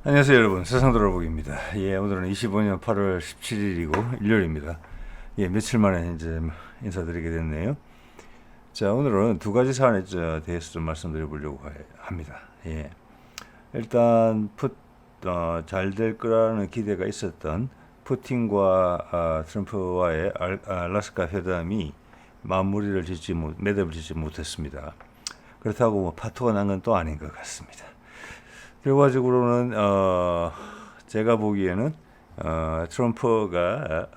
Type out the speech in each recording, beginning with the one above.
안녕하세요 여러분, 세상돌아보기입니다. 오늘은 25년 8월 17일이고 일요일입니다. 며칠 만에 이제 인사드리게 됐네요. 자, 오늘은 두 가지 사안에 대해서 좀 말씀드려보려고 합니다. 일단 잘 될 거라는 기대가 있었던 푸틴과 트럼프와의 알래스카 회담이 매듭을 짓지 못했습니다. 그렇다고 파토가 난 건 또 아닌 것 같습니다. 결과적으로는 제가 보기에는 트럼프가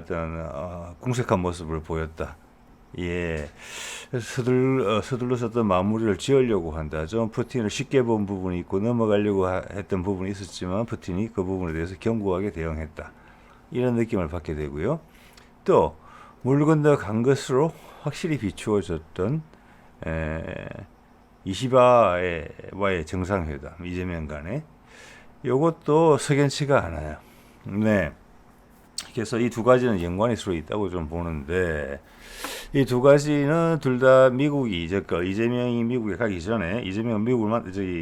어떤 궁색한 모습을 보였다. 서둘러서 어떤 마무리를 지으려고 한다. 좀 푸틴을 쉽게 본 부분이 있고 넘어가려고 했던 부분이 있었지만 푸틴이 그 부분에 대해서 견고하게 대응했다. 이런 느낌을 받게 되고요. 또 물 건너 간 것으로 확실히 비추어졌던 이시바와의 정상회담, 이재명 간에 이것도 석연치가 않아요. 네. 그래서 이 두 가지는 연관이 서로 있다고 좀 보는데, 이 두 가지는 둘 다 미국이 이재명이 미국에 가기 전에 이재명은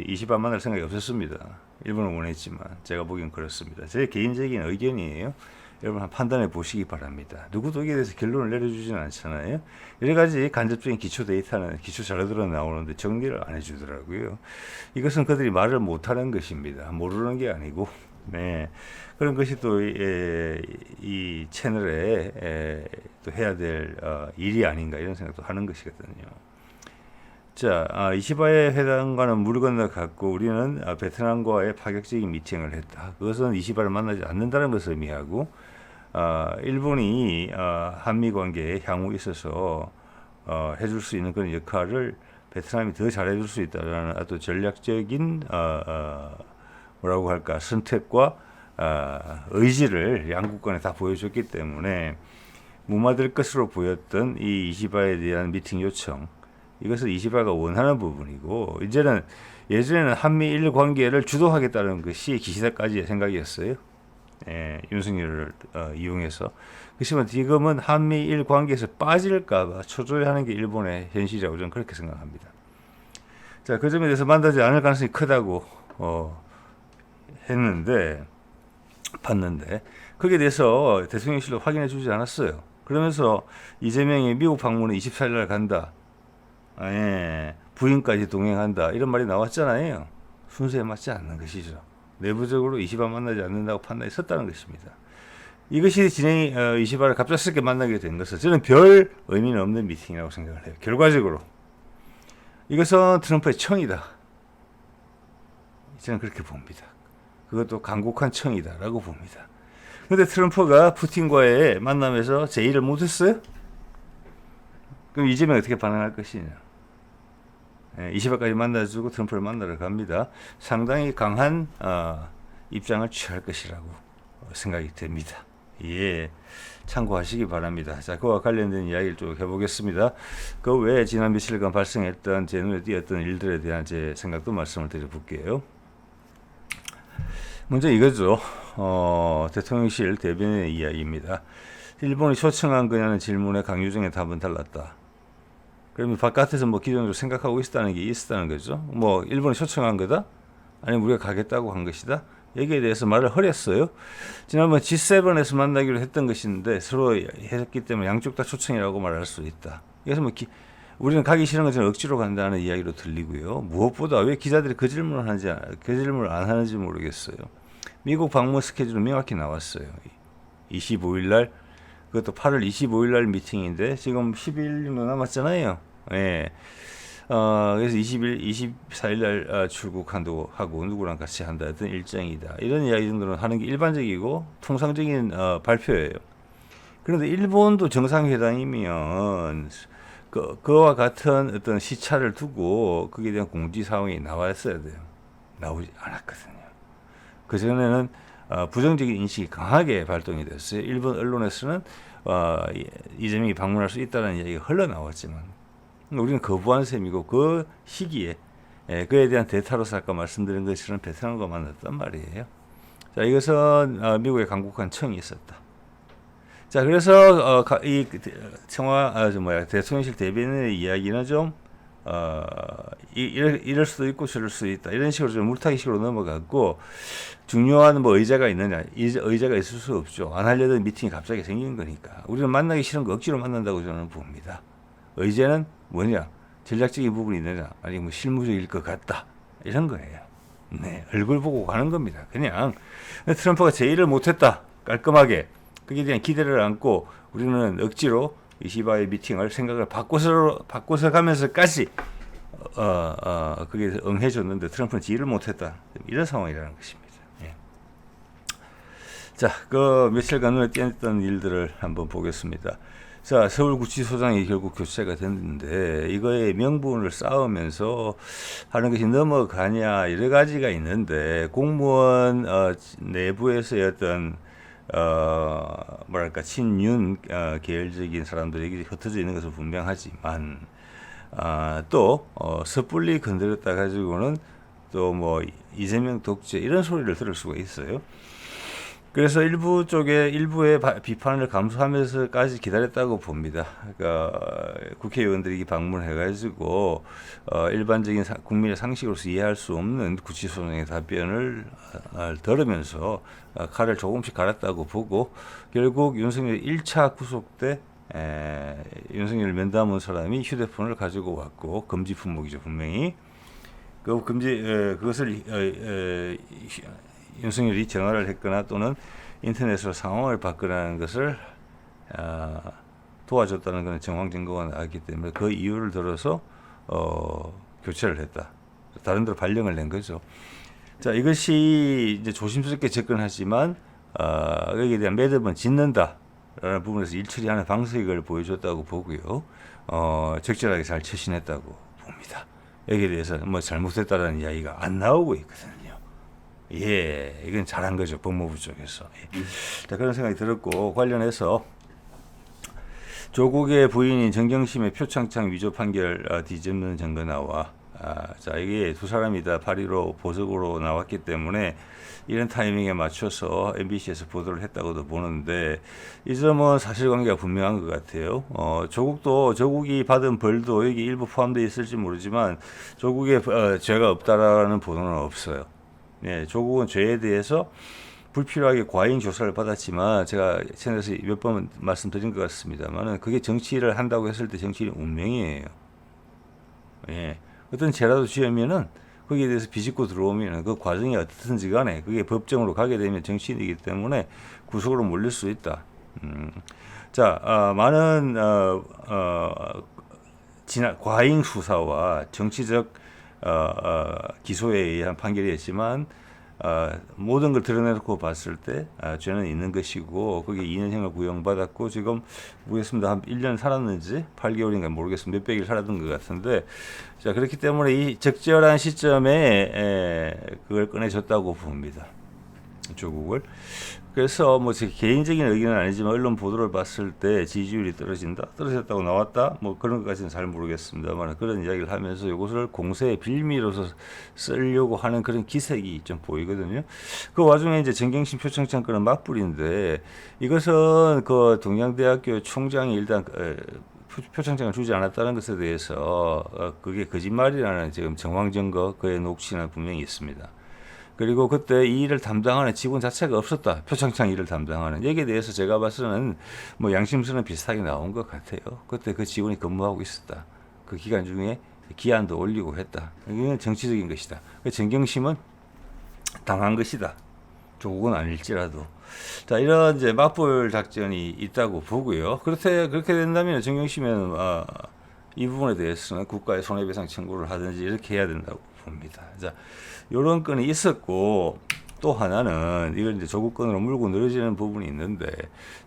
이시바 만날 생각이 없었습니다. 일본을 원했지만 제가 보기엔 그렇습니다. 제 개인적인 의견이에요. 여러분 한번 판단해 보시기 바랍니다. 누구도 여기에 대해서 결론을 내려주지는 않잖아요. 여러 가지 간접적인 기초 데이터는 기초 자료들은 나오는데 정리를 안 해주더라고요. 이것은 그들이 말을 못하는 것입니다. 모르는 게 아니고, 네, 그런 것이 또 이 채널에 또 해야 될 일이 아닌가 이런 생각도 하는 것이거든요. 자, 이시바의 회담과는 물 건너 갔고 우리는 베트남과의 파격적인 미팅을 했다. 그것은 이시바를 만나지 않는다는 것을 의미하고, 일본이 한미 관계에 향후 있어서 해줄 수 있는 그런 역할을 베트남이 더 잘해줄 수 있다는 아주 전략적인 뭐라고 할까, 선택과 의지를 양국 간에 다 보여줬기 때문에 무마될 것으로 보였던 이 이시바에 대한 미팅 요청, 이것은 이시바가 원하는 부분이고, 예전에는 한미일 관계를 주도하겠다는 것이 기시다까지의 생각이었어요. 윤석열을 이용해서. 그렇지만 지금은 한미일 관계에서 빠질까봐 초조해하는 게 일본의 현실이라고 저는 그렇게 생각합니다. 자, 그 점에 대해서 만나지 않을 가능성이 크다고 봤는데 거기에 대해서 대통령실도 확인해 주지 않았어요. 그러면서 이재명이 미국 방문에 24일 날 간다. 부인까지 동행한다. 이런 말이 나왔잖아요. 순서에 맞지 않는 것이죠. 내부적으로 이시바 만나지 않는다고 판단이 섰다는 것입니다. 이것이 이시바를 갑작스럽게 만나게 된 것은 저는 별 의미는 없는 미팅이라고 생각을 해요. 결과적으로 이것은 트럼프의 청이다. 저는 그렇게 봅니다. 그것도 간곡한 청이다라고 봅니다. 그런데 트럼프가 푸틴과의 만남에서 제의를 못했어요? 그럼 이재명이 어떻게 반응할 것이냐? 이시바까지 만나주고 트럼프를 만나러 갑니다. 상당히 강한 입장을 취할 것이라고 생각이 됩니다. 참고하시기 바랍니다. 자, 그와 관련된 이야기를 좀 해보겠습니다. 그 외에 지난 며칠간 발생했던 제 눈에 띄었던 일들에 대한 제 생각도 말씀을 드려볼게요. 먼저 이거죠. 대통령실 대변인의 이야기입니다. 일본이 초청한 거냐는 질문에 강유정의 답은 달랐다. 그러면 바깥에서 기존으로 생각하고 있었다는 게 있었다는 거죠. 일본이 초청한 거다? 아니면 우리가 가겠다고 한 것이다? 여기에 대해서 말을 허렸어요. 지난번 G7에서 만나기로 했던 것인데 서로 했기 때문에 양쪽 다 초청이라고 말할 수 있다. 그래서 우리는 가기 싫은 것은 억지로 간다는 이야기로 들리고요. 무엇보다 왜 기자들이 그 질문을 안 하는지 모르겠어요. 미국 방문 스케줄은 명확히 나왔어요. 25일 날, 그것도 8월 25일 날 미팅인데 지금 10일도 남았잖아요. 그래서 24일 날 출국한다고 하고 누구랑 같이 한다 어떤 일정이다. 이런 이야기 정도는 하는 게 일반적이고 통상적인 발표예요. 그런데 일본도 정상회담이면 그와 같은 어떤 시차를 두고 거기에 대한 공지 사항이 나왔어야 돼요. 나오지 않았거든요. 그전에는 부정적인 인식이 강하게 발동이 됐어요. 일본 언론에서는 이재명이 방문할 수 있다는 이야기가 흘러나왔지만 우리는 거부한 셈이고, 그 시기에 그에 대한 대타로서 아까 말씀드린 것처럼 베트남과 만났단 말이에요. 자, 이것은 미국의 강국한 청이 있었다. 자, 그래서 이 대통령실 대변인의 이야기는 좀 이럴 수도 있고 저럴 수도 있다. 이런 식으로 좀 물타기식으로 넘어갔고, 중요한 뭐 의제가 있느냐? 의제가 있을 수 없죠. 안 하려던 미팅이 갑자기 생긴 거니까. 우리는 만나기 싫은 거 억지로 만난다고 저는 봅니다. 의제는 뭐냐? 전략적인 부분이 있느냐? 아니면 뭐 실무적일 것 같다. 이런 거예요. 네, 얼굴 보고 가는 겁니다. 그냥 트럼프가 제의를 못했다. 깔끔하게. 거기에 대한 기대를 안고 우리는 억지로 이시바의 미팅을 생각을 바꿔서 가면서까지 그게 응해줬는데 트럼프는 지휘를 못했다. 이런 상황이라는 것입니다. 예. 자, 그 며칠간 눈에 띄었던 일들을 한번 보겠습니다. 자, 서울구치소장이 결국 교체가 됐는데 이거의 명분을 쌓으면서 하는 것이 넘어가냐 여러 가지가 있는데 공무원 내부에서의 어떤 뭐랄까 친윤 계열적인 사람들에게 흩어져 있는 것은 분명하지만 또 섣불리 건드렸다 가지고는 또 뭐 이재명 독재 이런 소리를 들을 수가 있어요. 그래서 일부의 비판을 감수하면서까지 기다렸다고 봅니다. 그러니까 국회의원들이 방문해가지고 일반적인 국민의 상식으로서 이해할 수 없는 구치소장의 답변을 들으면서 칼을 조금씩 갈았다고 보고 결국 윤석열 1차 구속 때 윤석열 면담 온 사람이 휴대폰을 가지고 왔고 금지 품목이죠 분명히. 그것을 윤석열이 전화를 했거나 또는 인터넷으로 상황을 봤거나 것을 도와줬다는 것은 정황 증거가 나왔기 때문에 그 이유를 들어서 교체를 했다. 다른 데로 발령을 낸 거죠. 자, 이것이 이제 조심스럽게 접근하지만 여기에 대한 매듭은 짓는다라는 부분에서 일처리하는 방식을 보여줬다고 보고요. 적절하게 잘 처신했다고 봅니다. 여기에 대해서 뭐 잘못했다라는 이야기가 안 나오고 있거든요. 예, 이건 잘한 거죠. 법무부 쪽에서. 예. 자, 그런 생각이 들었고 관련해서 조국의 부인인 정경심의 표창장 위조 판결 뒤집는 증거 나와. 자, 이게 두 사람이 다 8.15 보석으로 나왔기 때문에 이런 타이밍에 맞춰서 MBC에서 보도를 했다고도 보는데 이 점은 사실관계가 분명한 것 같아요. 조국이 받은 벌도 여기 일부 포함되어 있을지 모르지만 조국의 죄가 없다라는 보도는 없어요. 네, 조국은 죄에 대해서 불필요하게 과잉 조사를 받았지만 제가 채널에서 몇 번 말씀드린 것 같습니다만은 그게 정치를 한다고 했을 때 정치는 운명이에요. 예, 어떤 죄라도 지으면은 거기에 대해서 비집고 들어오면 그 과정이 어떻든지 간에 그게 법정으로 가게 되면 정치인이기 때문에 구속으로 몰릴 수 있다. 자, 많은 과잉 수사와 정치적 기소에 의한 판결이었지만 모든 걸 드러내놓고 봤을 때 죄는 있는 것이고 거기에 2년형을 구형받았고 지금 모르겠습니다. 한 1년 살았는지 8개월인가 모르겠습니다. 몇백일 살았던 것 같은데 자 그렇기 때문에 이 적절한 시점에 그걸 꺼내줬다고 봅니다. 조국을. 그래서 뭐 제 개인적인 의견은 아니지만 언론 보도를 봤을 때 지지율이 떨어졌다고 나왔다 뭐 그런 것까지는 잘 모르겠습니다만 그런 이야기를 하면서 이것을 공세의 빌미로서 쓰려고 하는 그런 기색이 좀 보이거든요. 그 와중에 이제 정경심 표창장 건은 맞불인데 이것은 그 동양대학교 총장이 일단 표창장을 주지 않았다는 것에 대해서 그게 거짓말이라는 지금 정황 증거 그의 녹취는 분명히 있습니다. 그리고 그때 이 일을 담당하는 직원 자체가 없었다. 표창장 일을 담당하는. 여기에 대해서 제가 봐서는 뭐 양심선은 비슷하게 나온 것 같아요. 그때 그 직원이 근무하고 있었다. 그 기간 중에 기한도 올리고 했다. 이건 정치적인 것이다. 정경심은 당한 것이다. 조국은 아닐지라도. 자, 이런 이제 맞불 작전이 있다고 보고요. 그렇게 된다면 정경심은 이 부분에 대해서는 국가의 손해배상 청구를 하든지 이렇게 해야 된다고 봅니다. 자, 요런 건이 있었고 또 하나는 이걸 이제 조국 건으로 물고 늘어지는 부분이 있는데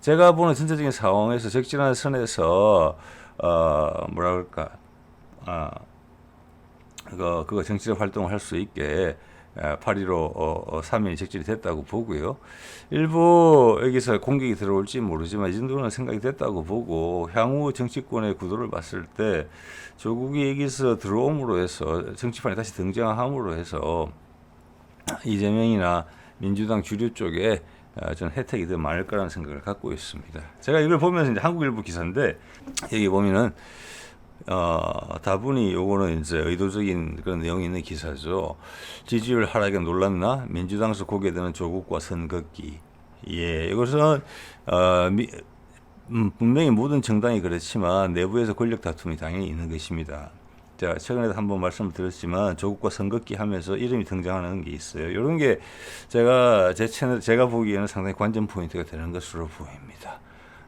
제가 보는 전체적인 상황에서 적절한 선에서 뭐라 그럴까 그거 정치적 활동을 할 수 있게 8.15 3일이 적절히 됐다고 보고요. 일부 여기서 공격이 들어올지 모르지만 이 정도는 생각이 됐다고 보고 향후 정치권의 구도를 봤을 때 조국이 여기서 들어옴으로 해서 정치판에 다시 등장함으로 해서 이재명이나 민주당 주류 쪽에 저는 혜택이 더 많을 거라는 생각을 갖고 있습니다. 제가 이걸 보면서 이제 한국일보 기사인데 여기 보면은 다분히 요거는 이제 의도적인 그런 내용이 있는 기사죠. 지지율 하락에 놀랐나? 민주당에서 고개 드는 조국과 선긋기. 예, 이것은 어, 미, 분명히 모든 정당이 그렇지만 내부에서 권력 다툼이 당연히 있는 것입니다. 자, 최근에도 한번 말씀을 드렸지만 조국과 선긋기 하면서 이름이 등장하는 게 있어요. 이런 게 제가 제 채널 제가 보기에는 상당히 관전 포인트가 되는 것으로 보입니다.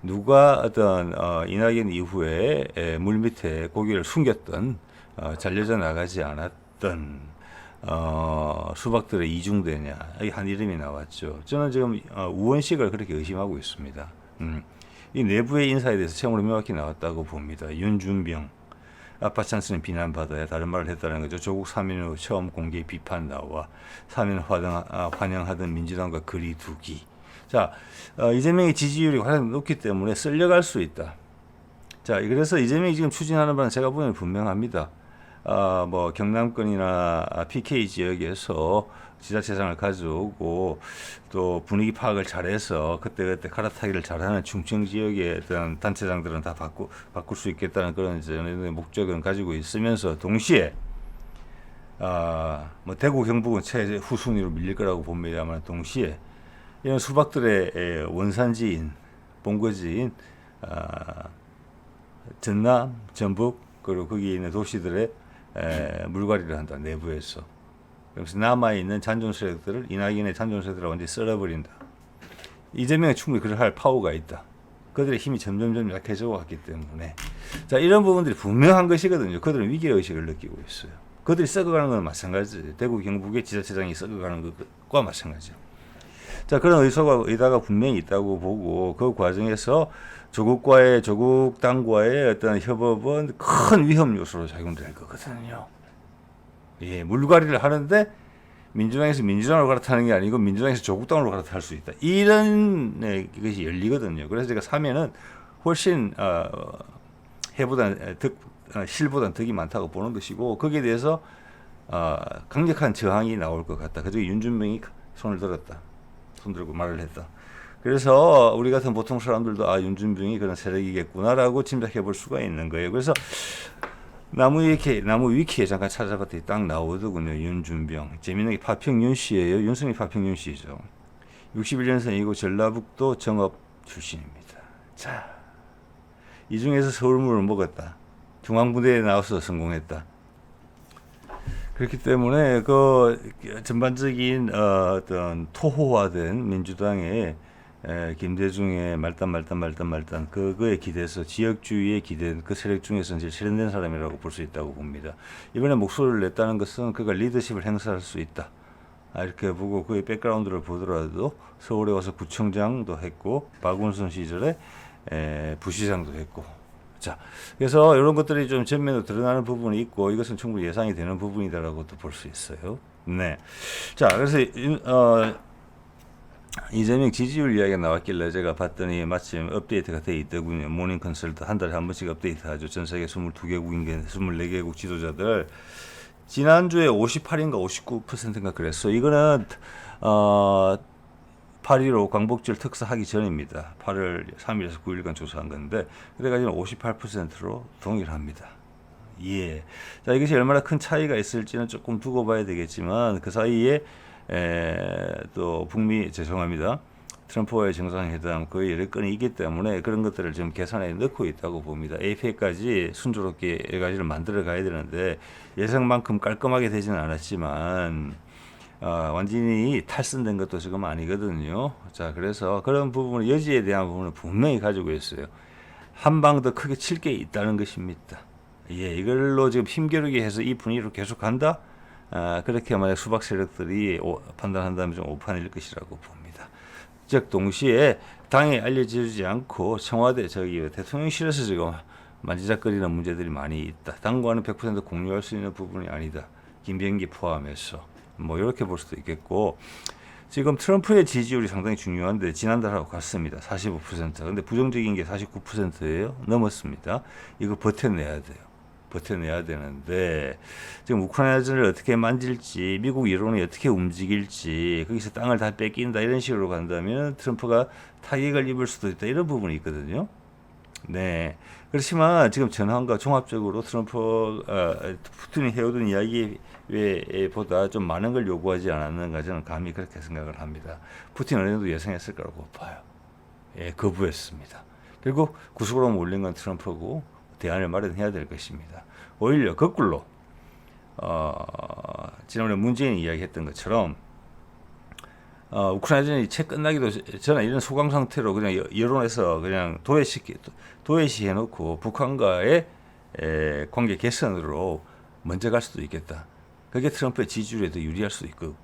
누가 어떤 이낙연 이후에 물밑에 고기를 숨겼던 잘려져 나가지 않았던 수박들의 이중대냐 한 이름이 나왔죠. 저는 지금 우원식을 그렇게 의심하고 있습니다. 이 내부의 인사에 대해서 처음으로 명확히 나왔다고 봅니다. 윤준병 아빠 찬스는 비난받아야 다른 말을 했다는 거죠. 조국 사면 후 처음 공개 비판 나와 사면 환영하던 민주당과 거리 두기. 자, 이재명의 지지율이 가장 높기 때문에 쓸려갈 수 있다. 자, 그래서 이재명이 지금 추진하는 바는 제가 보기에는 분명합니다. 뭐 경남권이나 PK 지역에서 지자체장을 가져오고 또 분위기 파악을 잘해서 그때그때 갈아타기를 잘하는 충청 지역의 어떤 단체장들은 다 바꿀 수 있겠다는 그런 이제 목적은 가지고 있으면서 동시에 뭐 대구 경북은 최대 후순위로 밀릴 거라고 봅니다만 동시에 이런 수박들의 원산지인 본거지인 전남, 전북 그리고 거기 있는 도시들의 물갈이를 한다 내부에서. 그래서 남아있는 잔존 세력들을 이낙연의 잔존 세력들을 완전히 썰어버린다. 이재명이 충분히 그럴 할 파워가 있다. 그들의 힘이 점점 약해져 왔기 때문에 자 이런 부분들이 분명한 것이거든요. 그들은 위기의식을 느끼고 있어요. 그들이 썩어가는 건 마찬가지예요. 대구 경북의 지자체장이 썩어가는 것과 마찬가지죠. 자 그런 의도가 분명히 있다고 보고 그 과정에서 조국 당과의 어떤 협업은 큰 위험 요소로 작용될 거거든요. 예, 물갈이를 하는데 민주당에서 민주당으로 갈아타는 게 아니고 민주당에서 조국당으로 갈아탈 수 있다. 이런 것이 열리거든요. 그래서 제가 사면은 훨씬 실보다는 덕이 많다고 보는 것이고 거기에 대해서 강력한 저항이 나올 것 같다. 그중에 윤준명이 손을 들었다. 손 들고 말을 했다. 그래서 우리 같은 보통 사람들도 윤준병이 그런 세력이겠구나라고 짐작해 볼 수가 있는 거예요. 그래서 나무 위키에 잠깐 찾아봤더니 딱 나오더군요. 윤준병. 재미있는 게 파평윤 씨예요. 윤석이 파평윤 씨죠. 61년생이고 전라북도 정읍 출신입니다. 자, 이 중에서 서울물을 먹었다. 중앙부대에 나와서 성공했다. 그렇기 때문에 그 전반적인 어떤 토호화된 민주당의 김대중의 말단 그거에 기대서 지역주의에 기댄 그 세력 중에서 이제 실현된 사람이라고 볼 수 있다고 봅니다. 이번에 목소리를 냈다는 것은 그가 리더십을 행사할 수 있다. 이렇게 보고 그의 백그라운드를 보더라도 서울에 와서 구청장도 했고 박운선 시절에 부시장도 했고 자, 그래서 이런 것들이 좀 전면으로 드러나는 부분이 있고 이것은 충분히 예상이 되는 부분이다라고도 볼 수 있어요. 네. 자, 그래서 이재명 지지율 이야기가 나왔길래 제가 봤더니 마침 업데이트가 돼 있더군요. 모닝 컨설트 한 달에 한 번씩 업데이트하죠. 전 세계 22개국인가 24개국 지도자들 지난주에 58인가 59%인가 그랬어. 이거는 8.15 광복절 특사하기 전입니다. 8월 3일에서 9일간 조사한 건데 그래가지고 58%로 동일합니다. 예. 자 이것이 얼마나 큰 차이가 있을지는 조금 두고 봐야 되겠지만 그 사이에 또 트럼프와의 정상회담 그 여러 건이 있기 때문에 그런 것들을 지금 계산에 넣고 있다고 봅니다. APEC까지 순조롭게 여러 가지를 만들어 가야 되는데 예상만큼 깔끔하게 되지는 않았지만 완전히 탈선된 것도 지금 아니거든요. 자, 그래서 그런 부분을 여지에 대한 부분을 분명히 가지고 있어요. 한 방 더 크게 칠 게 있다는 것입니다. 예, 이걸로 지금 힘겨루게 해서 이 분위기로 계속 간다? 그렇게 만약 수박 세력들이 판단한다면 좀 오판일 것이라고 봅니다. 즉 동시에 당에 알려지지 않고 청와대 대통령실에서 지금 만지작거리는 문제들이 많이 있다. 당과는 100% 공유할 수 있는 부분이 아니다. 김병기 포함해서 뭐 이렇게 볼 수도 있겠고 지금 트럼프의 지지율이 상당히 중요한데 지난달하고 같습니다. 45%. 근데 부정적인 게 49%예요. 넘었습니다. 이거 버텨내야 돼요. 버텨내야 되는데 지금 우크라이나전을 어떻게 만질지 미국 여론이 어떻게 움직일지 거기서 땅을 다 뺏긴다 이런 식으로 간다면 트럼프가 타격을 입을 수도 있다 이런 부분이 있거든요. 네. 그렇지만 지금 전황과 종합적으로 푸틴이 해오던 이야기 외보다 좀 많은 걸 요구하지 않았는가 저는 감히 그렇게 생각을 합니다. 푸틴은 어느 정도 예상했을 거라고 봐요. 예, 거부했습니다. 결국 구속으로 몰린 건 트럼프고 대안을 마련해야 될 것입니다. 오히려 거꾸로 지난번에 문재인이 이야기했던 것처럼 우크라이나전이 채 끝나기도 전에 이런 소강 상태로 그냥 여론에서 그냥 도외시해놓고 북한과의 관계 개선으로 먼저 갈 수도 있겠다. 그게 트럼프의 지지율에 더 유리할 수도 있고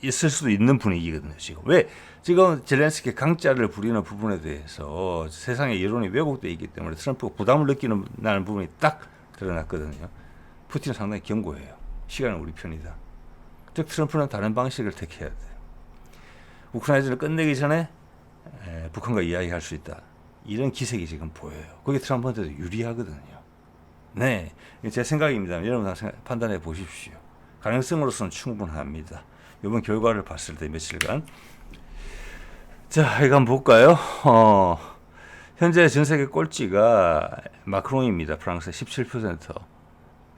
있을 수도 있는 분위기거든요. 지금 왜 지금 젤렌스키 강짜를 부리는 부분에 대해서 세상의 여론이 왜곡되어 있기 때문에 트럼프가 부담을 느끼는 나는 부분이 딱 드러났거든요. 푸틴은 상당히 견고해요. 시간은 우리 편이다. 즉 트럼프는 다른 방식을 택해야 돼요. 우크라이나전을 끝내기 전에 북한과 이야기할 수 있다. 이런 기색이 지금 보여요. 그게 트럼프한테도 유리하거든요. 네, 제 생각입니다. 여러분 판단해 보십시오. 가능성으로서는 충분합니다. 이번 결과를 봤을 때 며칠간. 자, 이거 한번 볼까요? 현재 전 세계 꼴찌가 마크롱입니다. 프랑스 17%.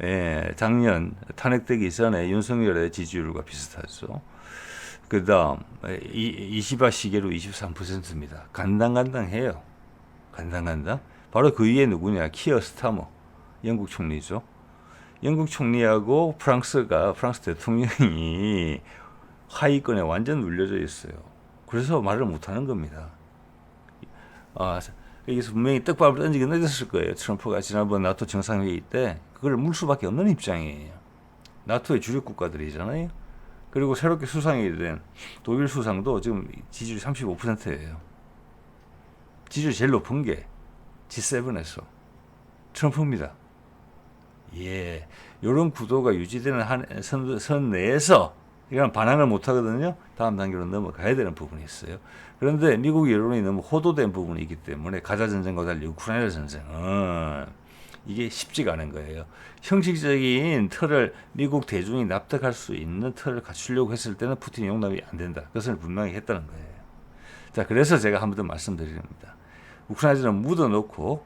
예, 작년 탄핵되기 전에 윤석열의 지지율과 비슷하죠. 그 다음, 20화 시계로 23%입니다. 간당간당해요. 간당간당. 바로 그 위에 누구냐? 키어 스타머. 영국 총리죠. 영국 총리하고 프랑스 대통령이 하위권에 완전 눌려져 있어요. 그래서 말을 못하는 겁니다. 여기서 분명히 떡밥을 던지기 늦었을 거예요. 트럼프가 지난번 나토 정상회의 때 그걸 물 수밖에 없는 입장이에요. 나토의 주력 국가들이잖아요. 그리고 새롭게 수상이 된 독일 수상도 지금 지지율이 35%예요. 지지율이 제일 높은 게 G7에서 트럼프입니다. 예, 이런 구도가 유지되는 선 내에서 이런 반항을 못 하거든요. 다음 단계로 넘어가야 되는 부분이 있어요. 그런데 미국 여론이 너무 호도된 부분이 있기 때문에 가자 전쟁과 달리 우크라이나 전쟁은 이게 쉽지가 않은 거예요. 형식적인 틀을 미국 대중이 납득할 수 있는 틀을 갖추려고 했을 때는 푸틴이 용납이 안 된다. 그것을 분명히 했다는 거예요. 자, 그래서 제가 한 번 더 말씀드립니다. 우크라이나는 묻어놓고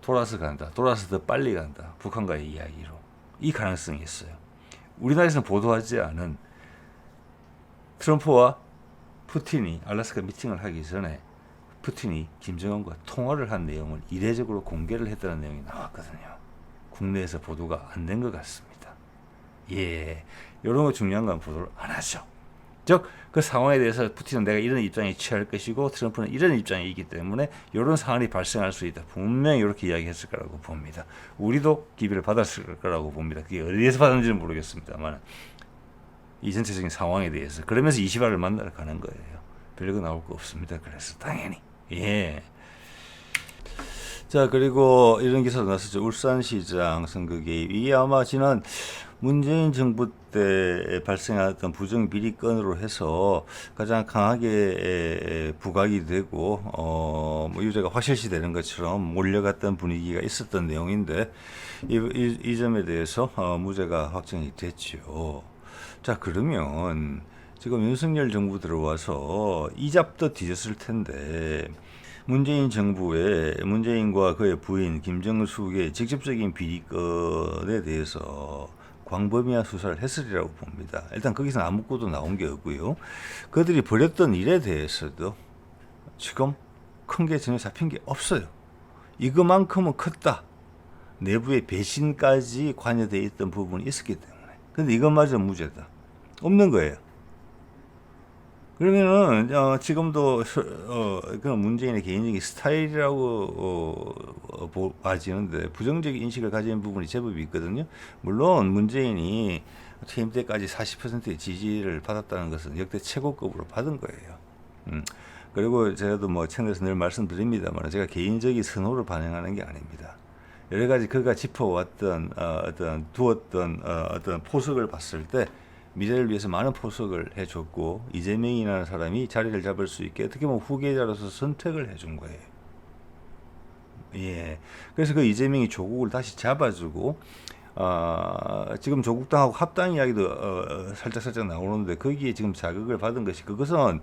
돌아서 간다. 돌아서 더 빨리 간다. 북한과의 이야기로. 이 가능성이 있어요. 우리나라에서는 보도하지 않은 트럼프와 푸틴이 알래스카 미팅을 하기 전에 푸틴이 김정은과 통화를 한 내용을 이례적으로 공개를 했다는 내용이 나왔거든요. 국내에서 보도가 안 된 것 같습니다. 예, 이런 거 중요한 건 보도를 안 하죠. 즉, 그 상황에 대해서 푸틴은 내가 이런 입장에 취할 것이고 트럼프는 이런 입장이 있기 때문에 이런 상황이 발생할 수 있다. 분명히 이렇게 이야기했을 거라고 봅니다. 우리도 기비를 받았을 거라고 봅니다. 그게 어디에서 받았는지는 모르겠습니다만 이 전체적인 상황에 대해서 그러면서 이시바를 만나러 가는 거예요. 별거 나올 거 없습니다. 그래서 당연히 예. 자, 그리고 이런 기사도 나왔었죠. 울산시장 선거 개입. 이게 아마 지난 문재인 정부 때 발생했던 부정 비리 건으로 해서 가장 강하게 부각이 되고 뭐 유죄가 확실시 되는 것처럼 몰려갔던 분위기가 있었던 내용인데 이 점에 대해서 무죄가 확정이 됐죠. 자, 그러면 지금 윤석열 정부 들어와서 이잡도 뒤졌을 텐데 문재인 정부의 문재인과 그의 부인 김정숙의 직접적인 비리건에 대해서 광범위한 수사를 했으리라고 봅니다. 일단 거기서 아무것도 나온 게 없고요. 그들이 벌였던 일에 대해서도 지금 큰 게 전혀 잡힌 게 없어요. 이거만큼은 컸다. 내부의 배신까지 관여되어 있던 부분이 있었기 때문에. 근데 이것마저 무죄다. 없는 거예요. 그러면은 지금도 그런 문재인의 개인적인 스타일이라고 봐지는데 부정적인 인식을 가진 부분이 제법 있거든요. 물론 문재인이 퇴임 때까지 40%의 지지를 받았다는 것은 역대 최고급으로 받은 거예요. 그리고 제가도 뭐 채널에서 늘 말씀드립니다만 제가 개인적인 선호를 반영하는 게 아닙니다. 여러 가지 그가 짚어왔던 어떤 포석을 봤을 때 미래를 위해서 많은 포석을 해줬고 이재명이라는 사람이 자리를 잡을 수 있게 어떻게 보면 후계자로서 선택을 해준 거예요. 예, 그래서 그 이재명이 조국을 다시 잡아주고 지금 조국당하고 합당 이야기도 살짝 나오는데 거기에 지금 자극을 받은 것이 그것은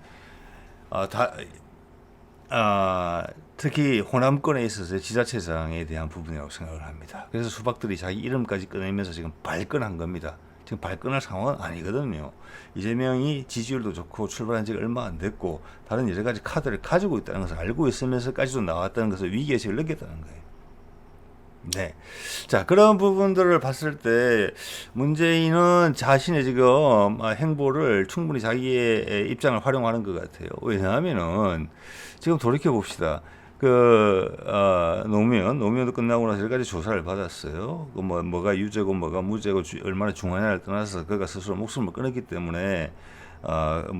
특히 호남권에 있어서 지자체장에 대한 부분이라고 생각을 합니다. 그래서 수박들이 자기 이름까지 꺼내면서 지금 발끈한 겁니다. 지금 발끈할 상황은 아니거든요. 이재명이 지지율도 좋고 출발한 지가 얼마 안 됐고 다른 여러 가지 카드를 가지고 있다는 것을 알고 있으면서까지도 나왔다는 것을 위기의식을 느꼈다는 거예요. 네. 자, 그런 부분들을 봤을 때 문재인은 자신의 지금 행보를 충분히 자기의 입장을 활용하는 것 같아요. 왜냐하면은 지금 돌이켜 봅시다. 노무현도 끝나고 나서 여러 가지 조사를 받았어요. 뭐가 유죄고 뭐가 무죄고 얼마나 중하냐를 떠나서 그가 스스로 목숨을 끊었기 때문에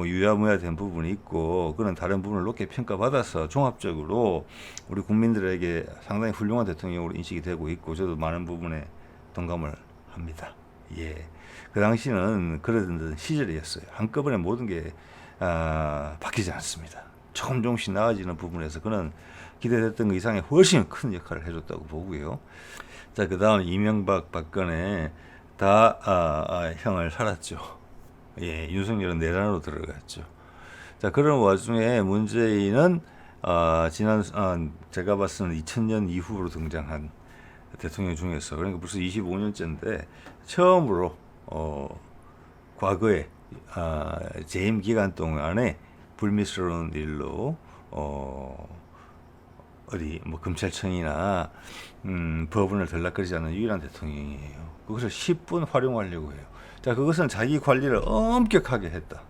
유야무야 된 부분이 있고 그런 다른 부분을 높게 평가받아서 종합적으로 우리 국민들에게 상당히 훌륭한 대통령으로 인식이 되고 있고 저도 많은 부분에 동감을 합니다. 예. 그 당시는 그러던 시절이었어요. 한꺼번에 모든 게 바뀌지 않습니다. 조금씩 나아지는 부분에서 그는 기대됐던 것 이상의 훨씬 큰 역할을 해줬다고 보고요. 자, 그 다음 이명박, 박근혜 다 형을 살았죠. 예, 윤석열은 내란으로 들어갔죠. 자, 그런 와중에 문재인은 제가 봤을 때는 2000년 이후로 등장한 대통령 중에서 그러니까 벌써 25년째인데 처음으로 과거에 재임 기간 동안에 불미스러운 일로 검찰청이나 법원을 들락거리지 않는 유일한 대통령이에요. 그것을 10분 활용하려고 해요. 자, 그것은 자기 관리를 엄격하게 했다.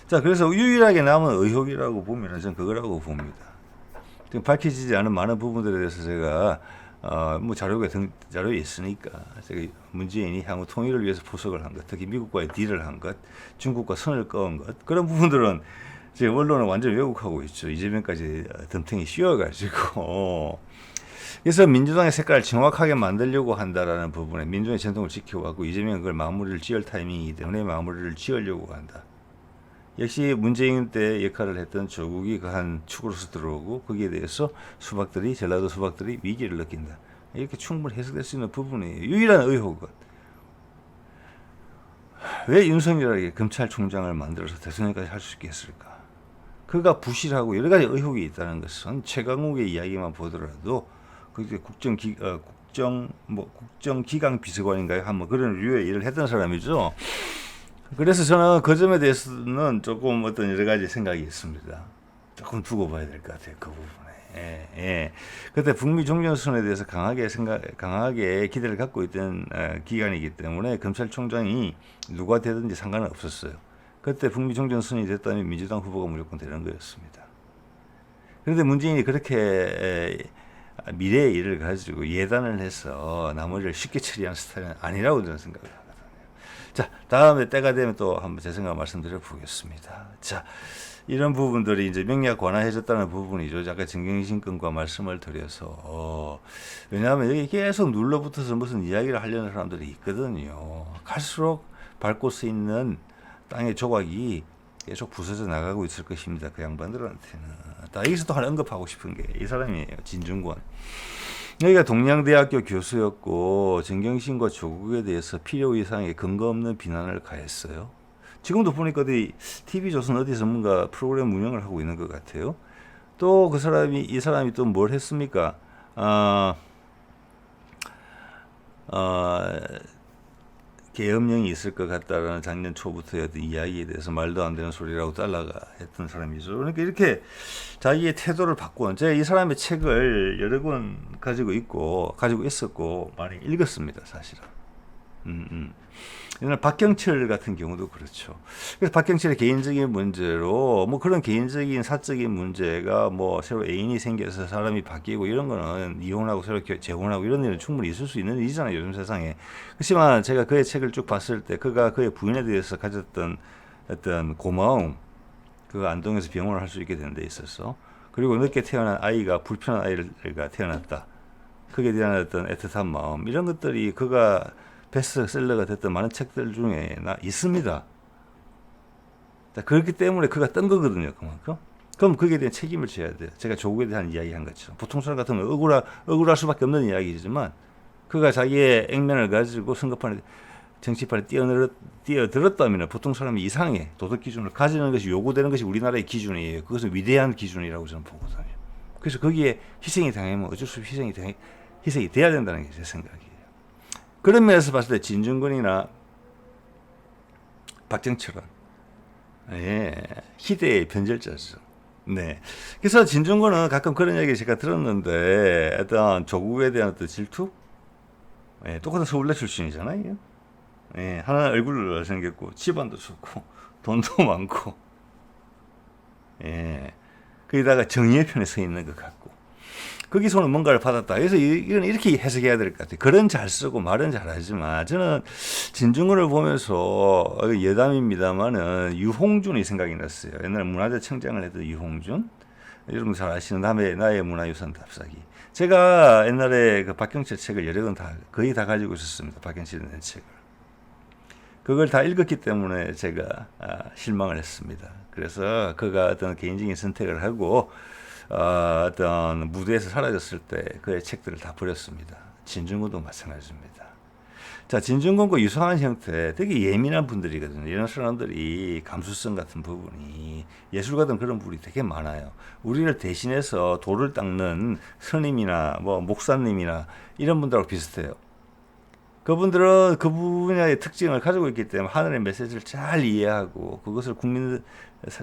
자, 그래서 유일하게 남은 의혹이라고 보면 저는 그거라고 봅니다. 지금 밝혀지지 않은 많은 부분들에 대해서 제가 자료에 있으니까 제가 문재인이 향후 통일을 위해서 포석을 한 것, 특히 미국과의 딜을 한 것, 중국과 선을 그은 것 그런 부분들은 지금 언론은 완전히 왜곡하고 있죠. 이재명까지 덤탱이 씌워가지고. 그래서 민주당의 색깔을 정확하게 만들려고 한다라는 부분에 민주당의 전통을 지켜왔고 이재명은 그걸 마무리를 지을 타이밍이기 때문에 마무리를 지으려고 한다. 역시 문재인 때 역할을 했던 조국이 그 한 축으로서 들어오고 거기에 대해서 전라도 수박들이 위기를 느낀다. 이렇게 충분히 해석될 수 있는 부분이에요. 유일한 의혹은 왜 윤석열에게 검찰총장을 만들어서 대통령까지 할 수 있겠을까? 그가 부실하고 여러 가지 의혹이 있다는 것은 최강욱의 이야기만 보더라도 그게 국정기강 비서관인가요? 한번 그런 류의 일을 했던 사람이죠. 그래서 저는 그 점에 대해서는 조금 어떤 여러 가지 생각이 있습니다. 조금 두고 봐야 될 것 같아요. 그 부분에. 예. 그때 북미 종전선언에 대해서 강하게 기대를 갖고 있던 기간이기 때문에 검찰총장이 누가 되든지 상관은 없었어요. 그때 북미 종전선언이 됐다면 민주당 후보가 무조건 되는 거였습니다. 그런데 문재인이 그렇게 미래의 일을 가지고 예단을 해서 나머지를 쉽게 처리한 스타일은 아니라고 저는 생각을 하거든요. 자, 다음에 때가 되면 또 한번 제 생각 말씀드려 보겠습니다. 자, 이런 부분들이 이제 명략 완화해졌다는 부분이죠. 아까 정경심권과 말씀을 드려서 왜냐하면 여기 계속 눌러붙어서 무슨 이야기를 하려는 사람들이 있거든요. 갈수록 밟고 서 있는 땅의 조각이 계속 부서져 나가고 있을 것입니다. 그 양반들한테는. 여기서 또 하나 언급하고 싶은 게 이 사람이에요. 진중권. 여기가 동양대학교 교수였고 정경심과 조국에 대해서 필요 이상의 근거 없는 비난을 가했어요. 지금도 보니까 어디 TV조선 어디서 뭔가 프로그램 운영을 하고 있는 것 같아요. 또 이 사람이 또 뭘 했습니까? 계엄령이 있을 것 같다라는 작년 초부터의 어떤 이야기에 대해서 말도 안 되는 소리라고 잘라가 했던 사람이죠. 그러니까 이렇게 자기의 태도를 바꾸는, 제가 이 사람의 책을 여러 권 가지고 있었고 많이 읽었습니다, 사실은. 옛날 박경철 같은 경우도 그렇죠. 그래서 박경철의 개인적인 문제로 그런 개인적인 사적인 문제가 새로 애인이 생겨서 사람이 바뀌고 이런 거는 이혼하고 새로 재혼하고 이런 일은 충분히 있을 수 있는 일이잖아요, 요즘 세상에. 그렇지만 제가 그의 책을 쭉 봤을 때 그가 그의 부인에 대해서 가졌던 어떤 고마움, 그가 안동에서 병원을 할 수 있게 되는 데 있어서, 그리고 늦게 태어난 아이가 불편한 아이가 태어났다, 그에 대한 어떤 애틋한 마음, 이런 것들이 그가 베스트셀러가 됐던 많은 책들 중에 있습니다. 그렇기 때문에 그가 뜬 거거든요, 그만큼. 그럼 거기에 대한 책임을 져야 돼요. 제가 조국에 대한 이야기 한 것처럼. 보통 사람 같으면 억울할 수밖에 없는 이야기지만, 그가 자기의 액면을 가지고 선거판에, 정치판에 뛰어들었다면 보통 사람이 이상의 도덕 기준을 가지는 것이 요구되는 것이 우리나라의 기준이에요. 그것은 위대한 기준이라고 저는 보거든요. 그래서 거기에 희생이 당하면 어쩔 수 없이 희생이 돼야 된다는 게 제 생각이에요. 그런 면에서 봤을 때 진중권이나 박정철은 예, 희대의 변절자죠. 네. 그래서 진중권은 가끔 그런 얘기 제가 들었는데 어떤 조국에 대한 어떤 질투? 예, 똑같은 서울대 출신이잖아요. 예, 하나는 얼굴로 생겼고 집안도 좋고 돈도 많고 예, 거기다가 정의의 편에 서 있는 것 같고 거기서는 뭔가를 받았다. 그래서 이건 이렇게 해석해야 될 것 같아요. 글은 잘 쓰고 말은 잘하지만 저는 진중권을 보면서 여담입니다만은 유홍준이 생각이 났어요. 옛날에 문화재청장을 했던 유홍준. 여러분 잘 아시는 나의 문화유산 답사기. 제가 옛날에 그 박경철 책을 여러 권 거의 다 가지고 있었습니다. 박경철이 낸 책을. 그걸 다 읽었기 때문에 제가 실망을 했습니다. 그래서 그가 어떤 개인적인 선택을 하고 어떤 무대에서 사라졌을 때 그의 책들을 다 버렸습니다. 진중권도 마찬가지입니다. 자, 진중권과 유사한 형태, 되게 예민한 분들이거든요. 이런 사람들이 감수성 같은 부분이 예술가든 그런 부분이 되게 많아요. 우리를 대신해서 돌을 닦는 스님이나 뭐 목사님이나 이런 분들하고 비슷해요. 그분들은 그 분야의 특징을 가지고 있기 때문에 하늘의 메시지를 잘 이해하고 그것을 국민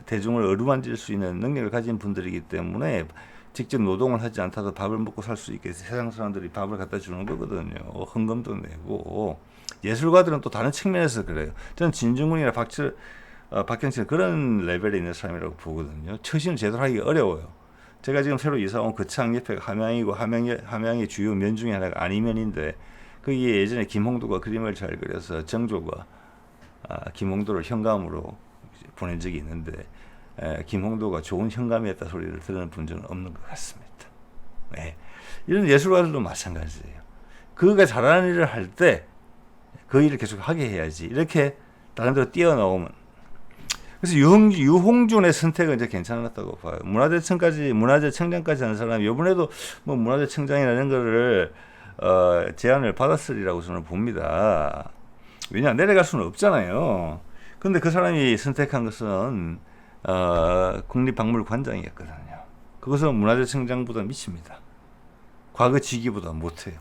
대중을 어루만질 수 있는 능력을 가진 분들이기 때문에 직접 노동을 하지 않다도 밥을 먹고 살 수 있게 세상 사람들이 밥을 갖다 주는 거거든요. 헌금도 내고. 예술가들은 또 다른 측면에서 그래요. 저는 진중권이나 박경철 그런 레벨에 있는 사람이라고 보거든요. 처신을 제대로 하기 어려워요. 제가 지금 새로 이사 온 거창 옆에가 함양이고 함양의 주요 면 중에 하나가 안이면인데 거기에 예전에 김홍도가 그림을 잘 그려서 정조가 김홍도를 현감으로 보낸 적이 있는데 김홍도가 좋은 현감이었다 소리를 들은 분들은 없는 것 같습니다. 네. 이런 예술가들도 마찬가지예요. 그가 잘하는 일을 할 때 그 일을 계속 하게 해야지. 이렇게 다른 데로 뛰어나오면. 그래서 유홍준의 선택은 이제 괜찮았다고 봐요. 문화재청장까지 하는 사람이 이번에도 뭐 문화재청장이라는 거를 제안을 받았으리라고 저는 봅니다. 왜냐 내려갈 수는 없잖아요. 근데 그 사람이 선택한 것은 국립박물관장이었거든요. 그것은 문화재청장보다 미칩니다. 과거 직위보다 못해요.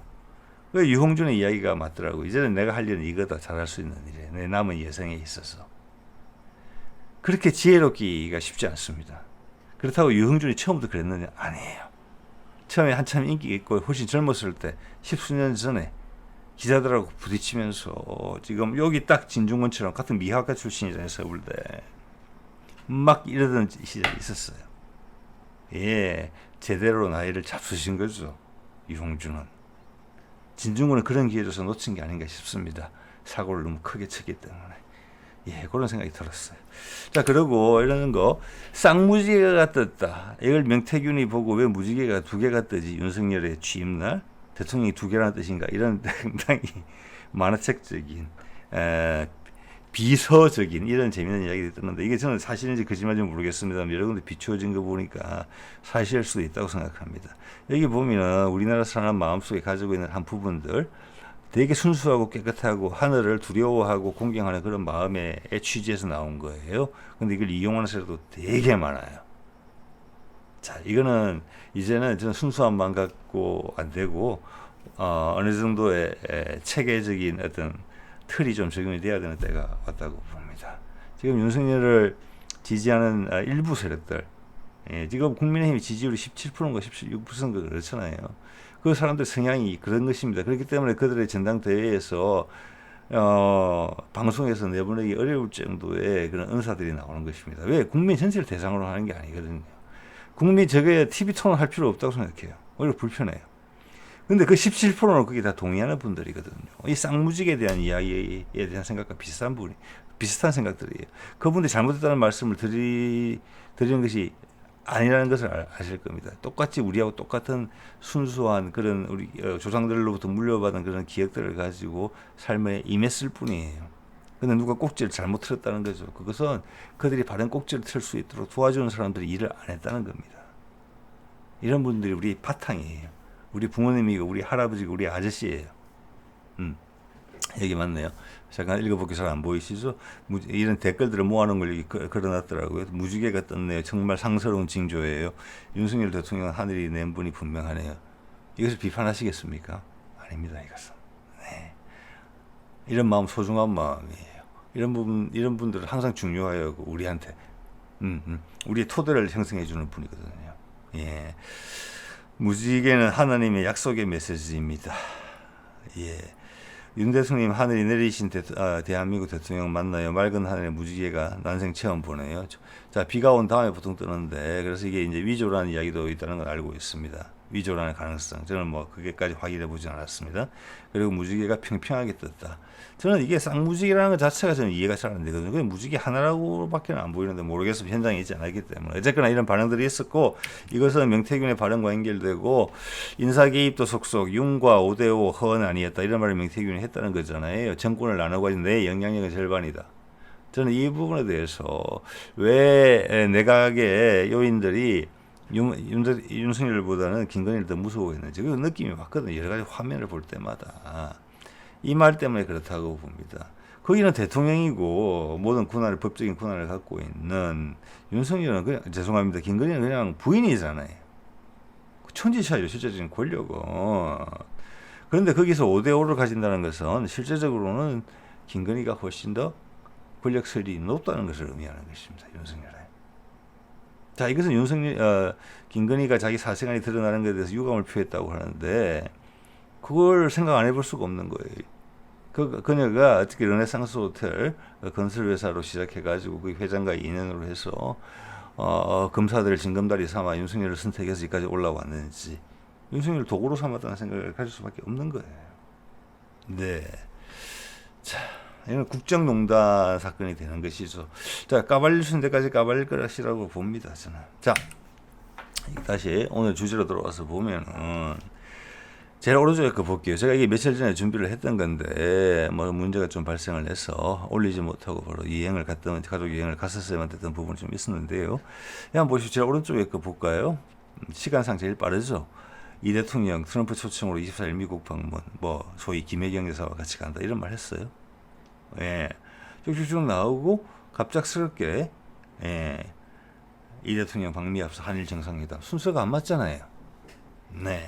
유홍준의 이야기가 맞더라고. 이제는 내가 할 일은 이거다. 잘할 수 있는 일에 내 남은 예생에 있어서 그렇게 지혜롭기가 쉽지 않습니다. 그렇다고 유홍준이 처음부터 그랬느냐? 아니에요. 처음에 한참 인기 있고 훨씬 젊었을 때 10수년 전에 기자들하고 부딪히면서 지금 여기 딱 진중권처럼 같은 미학과 출신이잖아요. 서울대. 막 이러던 시절이 있었어요. 예, 제대로 나이를 잡수신 거죠. 유홍준은. 진중권은 그런 기회를 줘서 놓친 게 아닌가 싶습니다. 사고를 너무 크게 쳤기 때문에. 예, 그런 생각이 들었어요. 자, 그리고 이런 거 쌍무지개가 떴다. 이걸 명태균이 보고 왜 무지개가 2개가 뜨지? 윤석열의 취임날 대통령이 2개라는 뜻인가? 이런 상당히 만화책적인 비서적인 이런 재미있는 이야기들이 뜨는데 이게 저는 사실인지 거짓말인지 모르겠습니다만 여러 군데 비추어진 거 보니까 사실일 수도 있다고 생각합니다. 여기 보면 우리나라 사람 마음속에 가지고 있는 한 부분들 되게 순수하고 깨끗하고 하늘을 두려워하고 공경하는 그런 마음의 취지에서 나온 거예요. 근데 이걸 이용하는 사람도 되게 많아요. 자, 이거는 이제는 저는 순수한 마음 갖고 안 되고 어느 정도의 체계적인 어떤 틀이 좀 적용이 돼야 되는 때가 왔다고 봅니다. 지금 윤석열을 지지하는 일부 세력들, 지금 국민의힘 지지율이 17%인가 16%인가 그렇잖아요. 그 사람들 성향이 그런 것입니다. 그렇기 때문에 그들의 전당대회에서 방송에서 내보내기 어려울 정도의 그런 은사들이 나오는 것입니다. 왜? 국민 전체를 대상으로 하는 게 아니거든요. 국민 저게 TV 토론 할 필요 없다고 생각해요. 오히려 불편해요. 근데 그 17%는 그게 다 동의하는 분들이거든요. 이 쌍무직에 대한 이야기에 대한 생각과 비슷한 생각들이에요. 그분들이 잘못했다는 말씀을 드리는 것이 아니라는 것을 아실 겁니다. 똑같이 우리하고 똑같은 순수한 그런 우리 조상들로부터 물려받은 그런 기억들을 가지고 삶에 임했을 뿐이에요. 근데 누가 꼭지를 잘못 틀었다는 거죠. 그것은 그들이 바른 꼭지를 틀 수 있도록 도와주는 사람들이 일을 안 했다는 겁니다. 이런 분들이 우리 바탕이에요. 우리 부모님이고 우리 할아버지고 우리 아저씨예요. 여기 맞네요. 잠깐 읽어보기 잘 안 보이시죠? 이런 댓글들을 모아놓은 걸 여기 걸어놨더라고요. 무지개가 떴네요. 정말 상스러운 징조예요. 윤석열 대통령 하늘이 낸 분이 분명하네요. 이것을 비판하시겠습니까? 아닙니다. 이것은. 네. 이런 마음 소중한 마음이에요. 이런 분들은 항상 중요해요. 우리한테. 우리의 토대를 형성해 주는 분이거든요. 예. 무지개는 하나님의 약속의 메시지입니다. 예. 윤 대통령 하늘이 내리신 대한민국 대통령 만나요. 맑은 하늘의 무지개가 난생 처음 보네요. 자, 비가 온 다음에 보통 뜨는데, 그래서 이게 이제 위조라는 이야기도 있다는 걸 알고 있습니다. 위조라는 가능성. 저는 뭐 그게까지 확인해 보진 않았습니다. 그리고 무지개가 평평하게 떴다. 저는 이게 쌍무지개라는 것 자체가 저는 이해가 잘 안 되거든요. 그냥 무지개 하나라고밖에 안 보이는데 모르겠어요. 현장에 있지 않았기 때문에. 어쨌거나 이런 반응들이 있었고, 이것은 명태균의 발언과 연결되고 인사 개입도 속속 윤과 5대5 허언 아니었다. 이런 말을 명태균이 했다는 거잖아요. 정권을 나눠가지고 내 영향력의 절반이다. 저는 이 부분에 대해서 왜 내각의 요인들이 윤석열보다는 김건희를 더 무서워했는지 그 느낌이 왔거든요. 여러 가지 화면을 볼 때마다. 이 말 때문에 그렇다고 봅니다. 거기는 대통령이고 모든 권한을 법적인 권한을 갖고 있는 윤석열은 그냥 죄송합니다. 김건희는 그냥 부인이잖아요. 천지차이죠. 실제적인 권력은. 그런데 거기서 5대5를 가진다는 것은 실제적으로는 김건희가 훨씬 더 권력설이 높다는 것을 의미하는 것입니다. 윤석열에. 자, 이것은 김건희가 자기 사생활이 드러나는 것에 대해서 유감을 표했다고 하는데 그걸 생각 안 해볼 수가 없는 거예요. 그녀가 어떻게 르네상스 호텔 건설 회사로 시작해가지고 그 회장과 인연으로 해서 검사들을 징검다리 삼아 윤석열을 선택해서 여기까지 올라왔는지 윤석열을 도구로 삼았다는 생각을 가질 수밖에 없는 거예요. 네. 자, 이건 국정농단 사건이 되는 것이죠. 자, 까발릴 수 있는 데까지 까발릴 것이라고 봅니다. 저는. 자, 다시 오늘 주제로 들어와서 보면은 제일 오른쪽에 거 볼게요. 제가 이게 며칠 전에 준비를 했던 건데 뭐 문제가 좀 발생을 해서 올리지 못하고 바로 여행을 갔던 가족 여행을 갔었어야만 됐던 부분이 좀 있었는데요. 한번 보시죠. 제일 오른쪽에 거 볼까요? 시간상 제일 빠르죠. 이 대통령 트럼프 초청으로 24일 미국 방문, 뭐 소위 김혜경 여사와 같이 간다 이런 말 했어요. 예, 쭉쭉쭉 나오고 갑작스럽게 이 대통령 방미 앞서 한일 정상회담 순서가 안 맞잖아요. 네.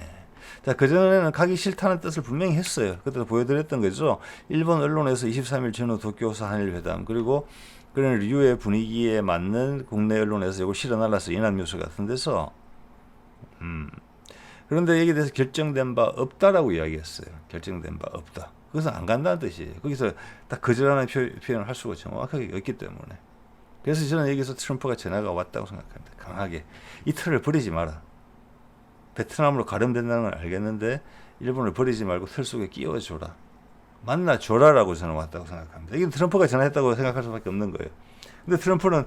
자, 그전에는 가기 싫다는 뜻을 분명히 했어요. 그때도 보여드렸던 거죠. 일본 언론에서 23일 전후 도쿄에서 한일회담, 그리고 그런 류의 분위기에 맞는 국내 언론에서 이거 실어날라서 연합뉴스 같은 데서 그런데 여기에 대해서 결정된 바 없다라고 이야기했어요. 결정된 바 없다. 그것은 안 간다는 뜻이에요. 거기서 딱 거절하는 표현을 할 수가 정확하게 없기 때문에. 그래서 저는 여기서 트럼프가 전화가 왔다고 생각합니다. 강하게. 이 틀을 버리지 마라. 베트남으로 가름된다는 걸 알겠는데 일본을 버리지 말고 틀 속에 끼워줘라. 만나줘라라고 저는 왔다고 생각합니다. 이게 트럼프가 전화했다고 생각할 수밖에 없는 거예요. 근데 트럼프는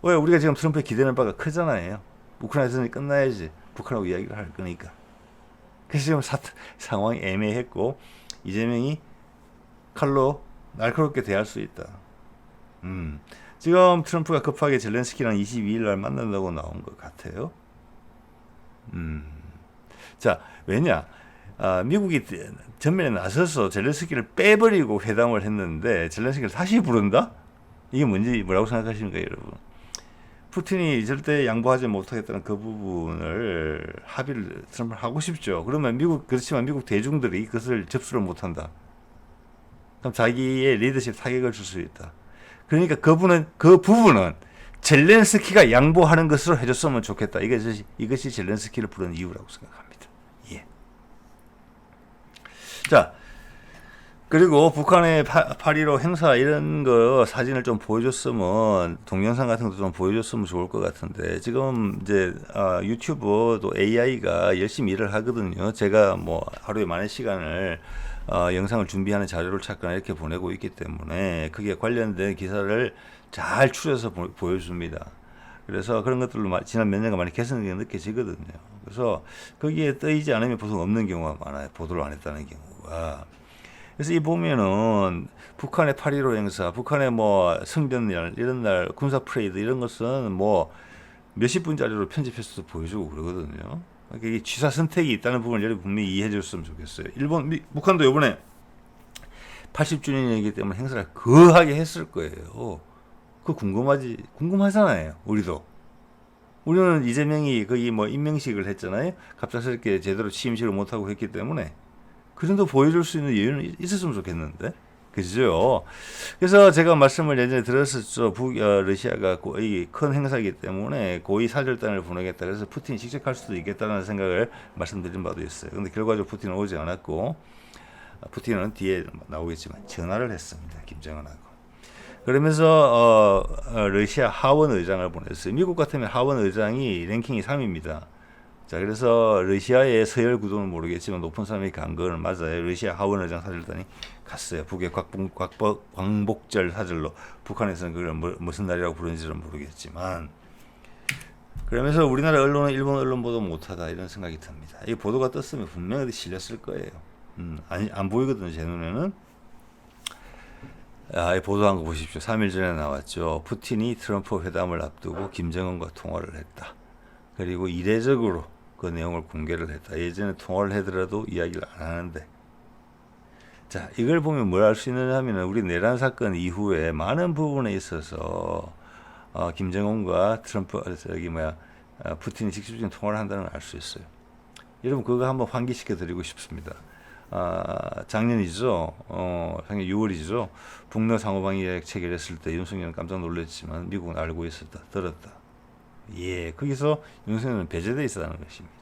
왜 우리가 지금 트럼프에 기대는 바가 크잖아요. 우크라이나 전이 끝나야지 북한하고 이야기를 할 거니까. 그래서 지금 상황이 애매했고 이재명이 칼로 날카롭게 대할 수 있다. 지금 트럼프가 급하게 젤렌스키랑 22일 날 만난다고 나온 것 같아요. 자, 왜냐? 미국이 전면에 나서서 젤렌스키를 빼버리고 회담을 했는데 젤렌스키를 다시 부른다? 이게 뭐라고 생각하십니까, 여러분? 푸틴이 절대 양보하지 못하겠다는 그 부분을 합의를 트럼프는 하고 싶죠. 그러면 그렇지만 미국 대중들이 그것을 접수를 못한다. 그럼 자기의 리더십 타격을 줄 수 있다. 그러니까 그 부분은 젤렌스키가 양보하는 것으로 해줬으면 좋겠다. 이것이 젤렌스키를 부른 이유라고 생각합니다. 예. 자, 그리고 북한의 8.15 행사 이런 거 사진을 좀 보여줬으면 동영상 같은 것도 좀 보여줬으면 좋을 것 같은데 지금 이제 유튜브 또 AI가 열심히 일을 하거든요. 제가 뭐 하루에 많은 시간을 영상을 준비하는 자료를 찾거나 이렇게 보내고 있기 때문에 그게 관련된 기사를 잘 추려서 보여줍니다. 그래서 그런 것들로 지난 몇 년간 많이 개선이 느껴지거든요. 그래서 거기에 뜨이지 않으면 보통 없는 경우가 많아요. 보도를 안 했다는 경우가. 그래서 이 보면은 북한의 8.15 행사, 북한의 뭐 성전날 이런 날 군사 프레이드 이런 것은 뭐 몇십 분짜리로 편집해서 보여주고 그러거든요. 그러니까 이게 취사 선택이 있다는 부분을 여러분 분명히 이해해 줬으면 좋겠어요. 북한도 이번에 80주년이기 때문에 행사를 거하게 했을 거예요. 그거 궁금하잖아요. 우리는 이재명이 거기 뭐 임명식을 했잖아요. 갑작스럽게 제대로 취임식을 못하고 했기 때문에 그 정도 보여줄 수 있는 여유는 있었으면 좋겠는데. 그죠? 그래서 제가 말씀을 예전에 들었었죠. 러시아가 거의 큰 행사이기 때문에 고위 사절단을 보내겠다. 그래서 푸틴이 직접 갈 수도 있겠다는 생각을 말씀드린 바도 있어요. 근데 결과적으로 푸틴은 오지 않았고, 푸틴은 뒤에 나오겠지만 전화를 했습니다. 김정은하고. 그러면서 러시아 하원 의장을 보냈어요. 미국 같으면 하원 의장이 랭킹이 3입니다. 자, 그래서 러시아의 서열 구도는 모르겠지만 높은 사람이 간 거는 맞아요. 러시아 하원 의장 사절단이 갔어요. 북의 광복절 사절로. 북한에서는 그걸 무슨 날이라고 부르는지는 모르겠지만. 그러면서 우리나라 언론은 일본 언론 보도 못하다 이런 생각이 듭니다. 이 보도가 떴으면 분명히 실렸을 거예요. 안 보이거든요, 제 눈에는. 이 보도한 거 보십시오. 3일 전에 나왔죠. 푸틴이 트럼프 회담을 앞두고 김정은과 통화를 했다. 그리고 이례적으로 그 내용을 공개를 했다. 예전에 통화를 하더라도 이야기를 안 하는데. 자, 이걸 보면 뭘 알 수 있느냐 하면 우리 내란 사건 이후에 많은 부분에 있어서 김정은과 푸틴이 직접적인 통화를 한다는 걸 알 수 있어요. 여러분 그거 한번 환기시켜 드리고 싶습니다. 작년이죠. 작년 6월이죠. 북러 상호방위 계약 체결했을 때 윤석열은 깜짝 놀랐지만 미국은 알고 있었다, 들었다. 예, 거기서 윤석열은 배제돼 있었다는 것입니다.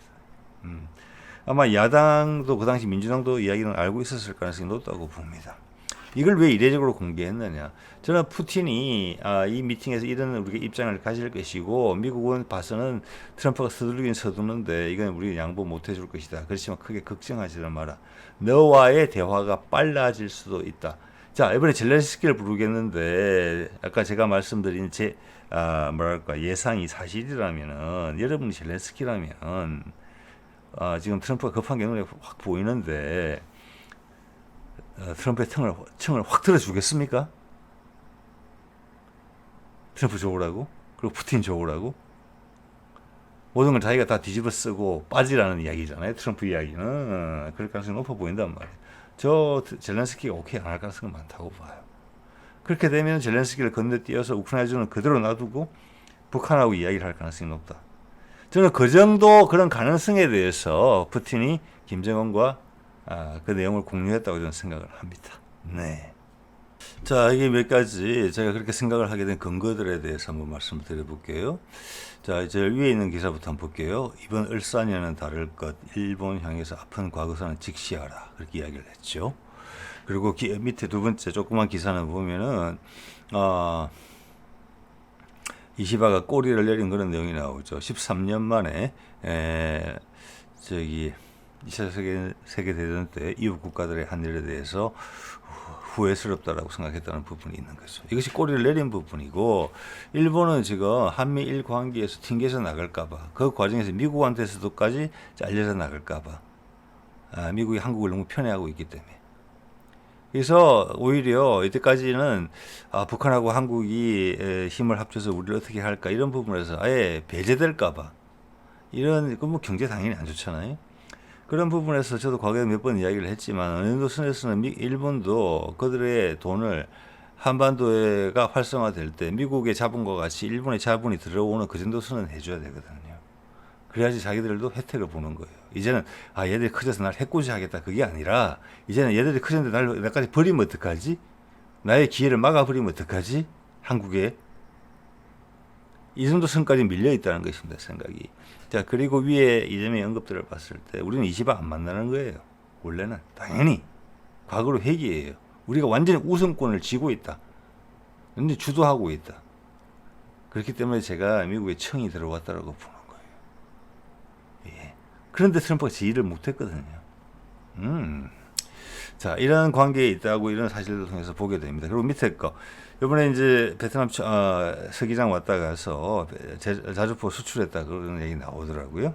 아마 야당도 그 당시 민주당도 이야기는 알고 있었을 가능성이 높다고 봅니다. 이걸 왜 이례적으로 공개했느냐? 저는 푸틴이 이 미팅에서 이런 우리가 입장을 가질 것이고 미국은 봐서는 트럼프가 서두르긴 서두르는데 이건 우리가 양보 못 해줄 것이다. 그렇지만 크게 걱정하지는 마라. 너와의 대화가 빨라질 수도 있다. 자, 이번에 젤렌스키를 부르겠는데 아까 제가 말씀드린 예상이 사실이라면은 여러분이 젤렌스키라면 지금 트럼프가 급한 게 눈에 확 보이는데 트럼프의 층을 확 들어주겠습니까? 트럼프 좋으라고? 그리고 푸틴 좋으라고? 모든 걸 자기가 다 뒤집어 쓰고 빠지라는 이야기잖아요. 트럼프 이야기는. 그럴 가능성이 높아 보인단 말이에요. 저 젤렌스키가 오케이 안 할 가능성이 많다고 봐요. 그렇게 되면 젤렌스키를 건너뛰어서 우크라이나를 그대로 놔두고 북한하고 이야기를 할 가능성이 높다. 저는 그 정도 그런 가능성에 대해서 푸틴이 김정은과 그 내용을 공유했다고 저는 생각을 합니다. 네. 자, 이게 몇 가지 제가 그렇게 생각을 하게 된 근거들에 대해서 한번 말씀을 드려볼게요. 자, 저 위에 있는 기사부터 한번 볼게요. 이번 을사년은 다를 것. 일본 향해서 아픈 과거사는 직시하라. 그렇게 이야기를 했죠. 그리고 밑에 두 번째 조그만 기사는 보면은 이시바가 꼬리를 내린 그런 내용이 나오죠. 13년 만에 2차 세계대전 때 이웃 국가들의 한 일에 대해서 후회스럽다라고 생각했다는 부분이 있는 거죠. 이것이 꼬리를 내린 부분이고 일본은 지금 한미일 관계에서 튕겨서 나갈까봐 그 과정에서 미국한테서도까지 잘려서 나갈까봐 미국이 한국을 너무 편애하고 있기 때문에 그래서 오히려 이때까지는 북한하고 한국이 힘을 합쳐서 우리를 어떻게 할까 이런 부분에서 아예 배제될까봐 이런 뭐 경제 당연히 안 좋잖아요. 그런 부분에서 저도 과거에 몇 번 이야기를 했지만 어느 정도 선에서는 일본도 그들의 돈을 한반도가 활성화될 때 미국의 자본과 같이 일본의 자본이 들어오는 그 정도 선은 해줘야 되거든요. 그래야지 자기들도 혜택을 보는 거예요. 이제는 얘들이 커져서 날 해코지하겠다 그게 아니라 이제는 얘들이 커졌는데 나까지 버리면 어떡하지? 나의 기회를 막아버리면 어떡하지? 한국에 이 정도 선까지 밀려 있다는 것입니다. 생각이. 자, 그리고 위에 이재명의 언급들을 봤을 때 우리는 이시바 안 만나는 거예요. 원래는 당연히 과거로 회귀예요. 우리가 완전히 우선권을 쥐고 있다. 완전히 주도하고 있다. 그렇기 때문에 제가 미국에 청이 들어왔다라고 보는 거예요. 예. 그런데 트럼프가 지휘를 못했거든요. 자, 이런 관계에 있다고 이런 사실을 통해서 보게 됩니다. 그리고 밑에 거. 이번에 이제 베트남 서기장 왔다 가서 자주포 수출했다 그런 얘기 나오더라고요.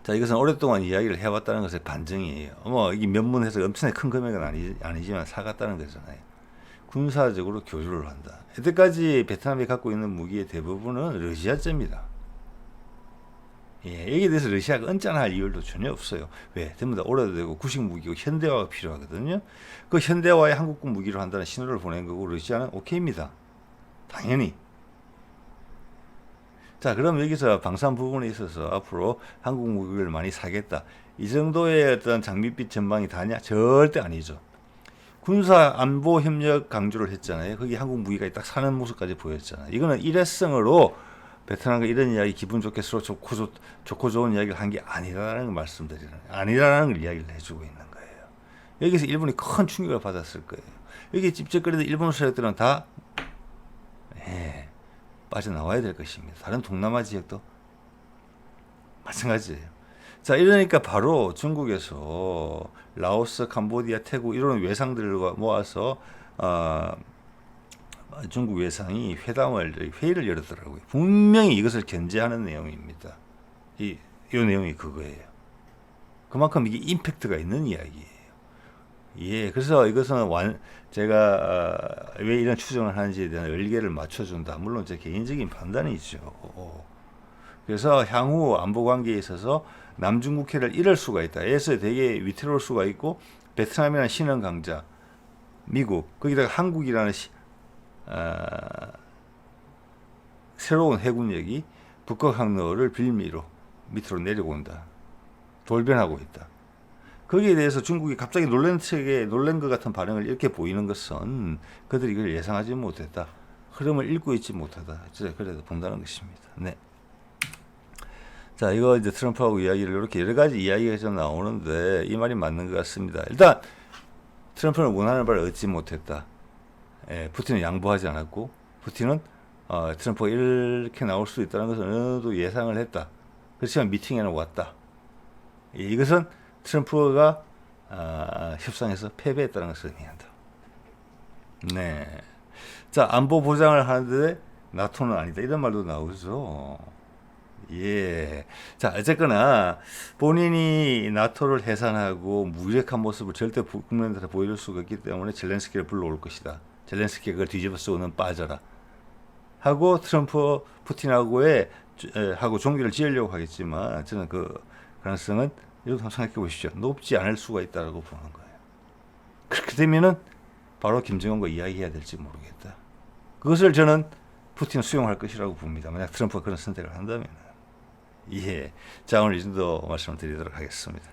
자, 이것은 오랫동안 이야기를 해왔다는 것의 반증이에요. 이게 면문해서 엄청나게 큰 금액은 아니지만 사갔다는 거잖아요. 군사적으로 교류를 한다. 이때까지 베트남이 갖고 있는 무기의 대부분은 러시아제입니다. 예, 여기에 대해서 러시아가 언짢아할 이유도 전혀 없어요. 왜? 전부 다 오래되고 구식 무기고 현대화가 필요하거든요. 그 현대화에 한국군 무기로 한다는 신호를 보낸 거고 러시아는 오케이입니다. 당연히. 자, 그럼 여기서 방산 부분에 있어서 앞으로 한국 무기를 많이 사겠다. 이 정도의 어떤 장밋빛 전망이 다냐? 절대 아니죠. 군사 안보 협력 강조를 했잖아요. 거기 한국 무기가 딱 사는 모습까지 보였잖아요. 이거는 일회성으로 베트남과 이런 이야기 기분 좋게 서로 좋고 좋은 이야기를 한 게 아니라는 걸 말씀드리는, 아니라는 걸 이야기를 해주고 있는 거예요. 여기서 일본이 큰 충격을 받았을 거예요. 여기 찝쩍거리던 일본 세력들은 다 빠져나와야 될 것입니다. 다른 동남아 지역도 마찬가지예요. 자, 이러니까 바로 중국에서 라오스, 캄보디아, 태국 이런 외상들과 모아서 중국 외상이 회의를 열었더라고요. 분명히 이것을 견제하는 내용입니다. 이 내용이 그거예요. 그만큼 이게 임팩트가 있는 이야기예요. 예, 그래서 이것은 제가 왜 이런 추정을 하는지에 대한 얼개를 맞춰준다. 물론 제 개인적인 판단이죠. 그래서 향후 안보 관계에 있어서 남중국해를 잃을 수가 있다. 에서 되게 위태로울 수가 있고 베트남이라는 신흥 강자, 미국, 거기다가 한국이라는 새로운 해군력이 북극 항로를 빌미로 밑으로 내려온다. 돌변하고 있다. 거기에 대해서 중국이 갑자기 놀란 것 같은 반응을 이렇게 보이는 것은 그들이 이걸 예상하지 못했다. 흐름을 읽고 있지 못하다. 그래도 본다는 것입니다. 네. 자, 이거 이제 트럼프하고 이야기를 이렇게 여러 가지 이야기가 좀 나오는데 이 말이 맞는 것 같습니다. 일단 트럼프는 원하는 바를 얻지 못했다. 푸틴은 양보하지 않았고 푸틴은 트럼프가 이렇게 나올 수 있다는 것을 어느 정도 예상을 했다. 그렇지만 미팅에는 왔다. 이것은 트럼프가 협상에서 패배했다는 것을 의미한다. 네. 자, 안보 보장을 하는데 나토는 아니다. 이런 말도 나오죠. 예. 자, 어쨌거나 본인이 나토를 해산하고 무력한 모습을 절대 국민들한테 보여줄 수가 없기 때문에 젤렌스키를 불러올 것이다. 젤렌스키가 그걸 뒤집어 쓰고는 빠져라. 하고 트럼프, 하고 종교를 지으려고 하겠지만 저는 그 가능성은 이렇게 한번 생각해 보십시오. 높지 않을 수가 있다고 보는 거예요. 그렇게 되면은 바로 김정은과 이야기해야 될지 모르겠다. 그것을 저는 푸틴은 수용할 것이라고 봅니다. 만약 트럼프가 그런 선택을 한다면. 예. 자, 오늘 이 정도 말씀을 드리도록 하겠습니다.